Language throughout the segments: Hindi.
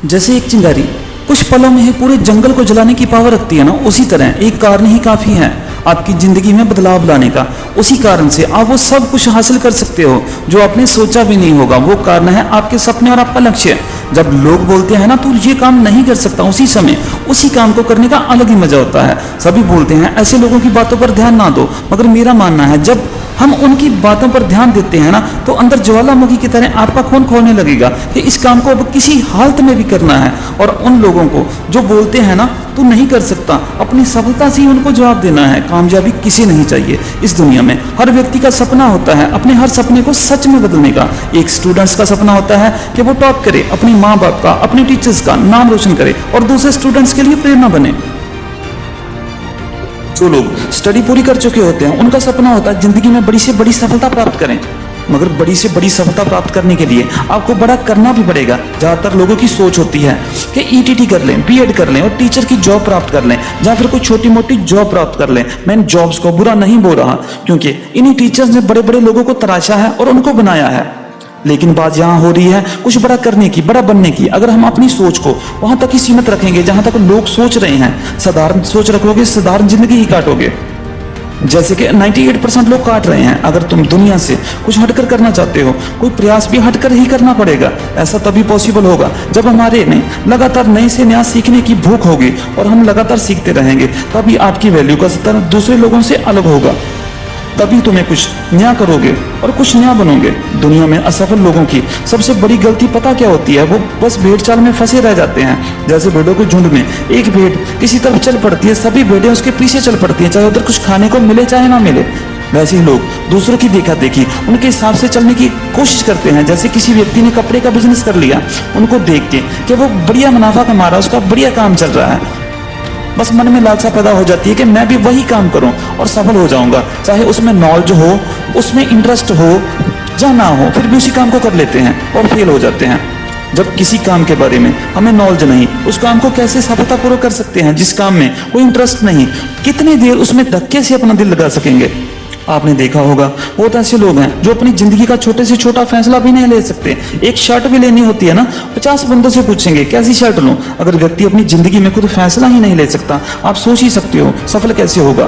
जैसे एक चिंगारी कुछ पलों में ही पूरे जंगल को जलाने की पावर रखती है ना, उसी तरह एक कारण ही काफी है आपकी जिंदगी में बदलाव लाने का। उसी कारण से आप वो सब कुछ हासिल कर सकते हो जो आपने सोचा भी नहीं होगा। वो कारण है आपके सपने और आपका लक्ष्य। जब लोग बोलते हैं ना तू ये काम नहीं कर सकता, उसी समय उसी काम को करने का अलग ही मजा होता है। सभी बोलते हैं ऐसे लोगों की बातों पर ध्यान ना दो, मगर मेरा मानना है जब हम उनकी बातों पर ध्यान देते हैं ना तो अंदर ज्वालामुखी की तरह आपका खून खोलने लगेगा कि इस काम को अब किसी हालत में भी करना है। और उन लोगों को जो बोलते हैं ना तू नहीं कर सकता, अपनी सफलता से ही उनको जवाब देना है। कामयाबी किसी नहीं चाहिए इस दुनिया में। हर व्यक्ति का सपना होता है अपने हर सपने को सच में बदलने का। एक स्टूडेंट्स का सपना होता है कि वो टॉप करे, अपनी माँ बाप का, अपने टीचर्स का नाम रोशन करे और दूसरे स्टूडेंट्स के लिए प्रेरणा बने। जो लोग स्टडी पूरी कर चुके होते हैं उनका सपना होता है जिंदगी में बड़ी से बड़ी सफलता प्राप्त करें। मगर बड़ी से बड़ी सफलता प्राप्त करने के लिए आपको बड़ा करना भी पड़ेगा। ज्यादातर लोगों की सोच होती है कि ईटीटी कर लें, बीएड कर लें और टीचर की जॉब प्राप्त कर लें, या फिर कोई छोटी मोटी जॉब प्राप्त कर लें। मैं इन जॉब्स को बुरा नहीं बोल रहा, क्योंकि इन्हीं टीचर्स ने बड़े बड़े लोगों को तराशा है और उनको बनाया है। लेकिन बात यहाँ हो रही है कुछ बड़ा करने की, बड़ा बनने की। अगर हम अपनी सोच को वहां तक ही सीमित रखेंगे जहां तक लोग सोच रहे हैं, साधारण सोच रखोगे साधारण जिंदगी ही काटोगे, जैसे कि 98% लोग काट रहे हैं। अगर तुम दुनिया से कुछ हटकर करना चाहते हो, कोई प्रयास भी हटकर ही करना पड़ेगा। ऐसा तभी पॉसिबल होगा जब हमारे में लगातार नए से नया सीखने की भूख होगी और हम लगातार सीखते रहेंगे। तभी आपकी वैल्यू का स्तर दूसरे लोगों से अलग होगा, तभी तुम्हें कुछ नया करोगे और कुछ नया बनोगे। दुनिया में असफल लोगों की सबसे बड़ी गलती पता क्या होती है? वो बस भेड़ चाल में फंसे रह जाते हैं। जैसे भेड़ों के झुंड में एक भेड़ किसी तरफ चल पड़ती है, सभी भेड़ें उसके पीछे चल पड़ती हैं, चाहे उधर कुछ खाने को मिले चाहे ना मिले। वैसे ही लोग दूसरों की देखा देखी उनके हिसाब से चलने की कोशिश करते हैं। जैसे किसी व्यक्ति ने कपड़े का बिजनेस कर लिया, उनको देख के कि वो बढ़िया मुनाफा कमा रहा है, उसका बढ़िया काम चल रहा है, बस मन में लालसा पैदा हो जाती है कि मैं भी वही काम करूं और सफल हो जाऊंगा। चाहे उसमें नॉलेज हो, उसमें इंटरेस्ट हो या ना हो, फिर भी उसी काम को कर लेते हैं और फेल हो जाते हैं। जब किसी काम के बारे में हमें नॉलेज नहीं, उस काम को कैसे सफलतापूर्वक कर सकते हैं? जिस काम में कोई इंटरेस्ट नहीं, कितनी देर उसमें धक्के से अपना दिल लगा सकेंगे? आपने देखा होगा बहुत ऐसे लोग हैं जो अपनी जिंदगी का छोटे से छोटा फैसला भी नहीं ले सकते। एक शर्ट भी लेनी होती है ना, 50 बंदों से पूछेंगे कैसी शर्ट लूं। अगर व्यक्ति अपनी जिंदगी में खुद फैसला ही नहीं ले सकता, आप सोच ही सकते हो सफल कैसे होगा।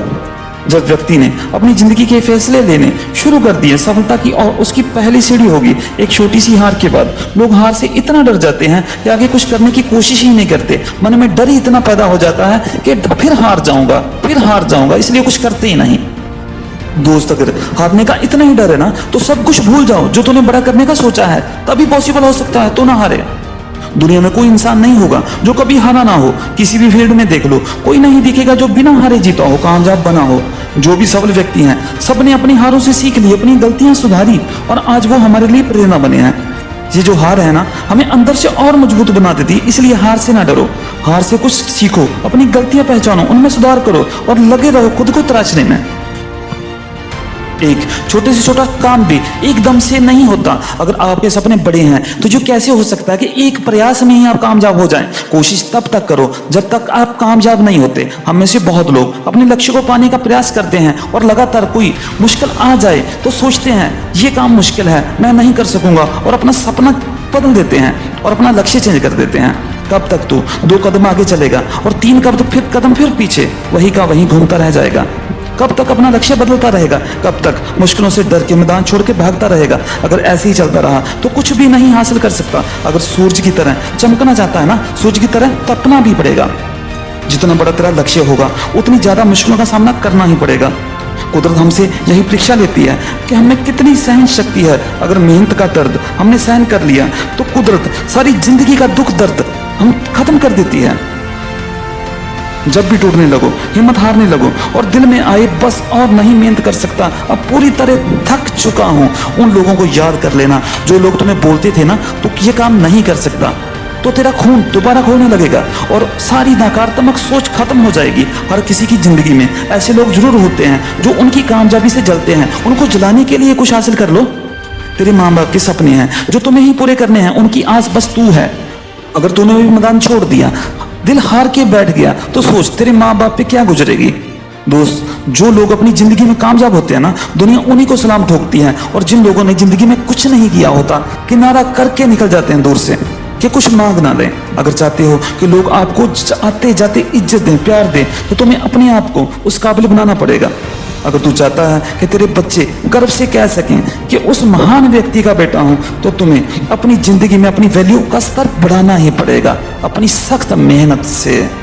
जब व्यक्ति ने अपनी जिंदगी के फैसले लेने शुरू कर दिए, सफलता की और उसकी पहली सीढ़ी होगी एक छोटी सी हार के बाद। लोग हार से इतना डर जाते हैं कि आगे कुछ करने की कोशिश ही नहीं करते। मन में डर ही इतना पैदा हो जाता है कि फिर हार जाऊंगा, इसलिए कुछ करते ही नहीं। दोस्त, अगर हारने का इतना ही डर है ना तो सब कुछ भूल जाओ जो तूने बड़ा करने का सोचा है, तभी पॉसिबल हो सकता है तो ना हारे। दुनिया में कोई इंसान नहीं होगा जो कभी हारा ना हो। किसी भी फील्ड में देख लो, कोई नहीं दिखेगा जो बिना हारे जीता हो, कामयाब बना हो। जो भी सफल व्यक्ति हैं, सबने अपनी हारों से सीख ली, अपनी गलतियां सुधारी और आज वो हमारे लिए प्रेरणा बने हैं। ये जो हार है ना, हमें अंदर से और मजबूत बना देती है। इसलिए हार से ना डरो, हार से कुछ सीखो, अपनी गलतियां पहचानो, उनमें सुधार करो और लगे रहो खुद को तराशने में। एक छोटे से छोटा काम भी एकदम से नहीं होता। अगर आपके सपने बड़े हैं तो जो कैसे हो सकता है कि एक प्रयास में ही आप कामयाब हो जाएं? कोशिश तब तक करो जब तक आप कामयाब नहीं होते। हम में से बहुत लोग अपने लक्ष्य को पाने का प्रयास करते हैं और लगातार कोई मुश्किल आ जाए तो सोचते हैं ये काम मुश्किल है, मैं नहीं कर सकूंगा, और अपना सपना बदल देते हैं और अपना लक्ष्य चेंज कर देते हैं। कब तक तू 2 कदम आगे चलेगा और 3 कदम फिर पीछे, वही का वही घूमता रह जाएगा? कब तक अपना लक्ष्य बदलता रहेगा? कब तक मुश्किलों से डर के मैदान छोड़ के भागता रहेगा? अगर ऐसे ही चलता रहा तो कुछ भी नहीं हासिल कर सकता। अगर सूरज की तरह चमकना चाहता है ना, सूरज की तरह तपना भी पड़ेगा। जितना बड़ा तेरा लक्ष्य होगा उतनी ज्यादा मुश्किलों का सामना करना ही पड़ेगा। कुदरत हमसे यही परीक्षा लेती है कि हमें कितनी सहन शक्ति है। अगर मेहनत का दर्द हमने सहन कर लिया तो कुदरत सारी जिंदगी का दुख दर्द हम खत्म कर देती है। जब भी टूटने लगो, हिम्मत हारने लगो और दिल में आए बस और नहीं मेहनत कर सकता, अब पूरी तरह थक चुका हूं, उन लोगों को याद कर लेना जो लोग तुम्हें बोलते थे ना तो ये काम नहीं कर सकता, तो तेरा खून दोबारा खोलने लगेगा और सारी नकारात्मक सोच खत्म हो जाएगी। हर किसी की जिंदगी में ऐसे लोग जरूर होते हैं जो उनकी कामयाबी से जलते हैं। उनको जलाने के लिए कुछ हासिल कर लो। तेरे माँ बाप के सपने हैं जो तुम्हें ही पूरे करने हैं, उनकी आस बस तू है। अगर तूने भी मैदान छोड़ दिया, दिल हार के बैठ गया, तो सोच तेरे माँ बाप पे क्या गुजरेगी। दोस्त, जो लोग अपनी जिंदगी में कामयाब होते हैं ना, दुनिया उन्हीं को सलाम ठोकती है, और जिन लोगों ने जिंदगी में कुछ नहीं किया होता किनारा करके निकल जाते हैं दूर से। कि कुछ मांग ना लें। अगर चाहते हो कि लोग आपको आते जाते इज्जत दें, प्यार दें, तो तुम्हें अपने आप को उस काबिल बनाना पड़ेगा। अगर तू चाहता है कि तेरे बच्चे गर्व से कह सकें कि उस महान व्यक्ति का बेटा हूं, तो तुम्हें अपनी जिंदगी में अपनी वैल्यू का स्तर बढ़ाना ही पड़ेगा अपनी सख्त मेहनत से।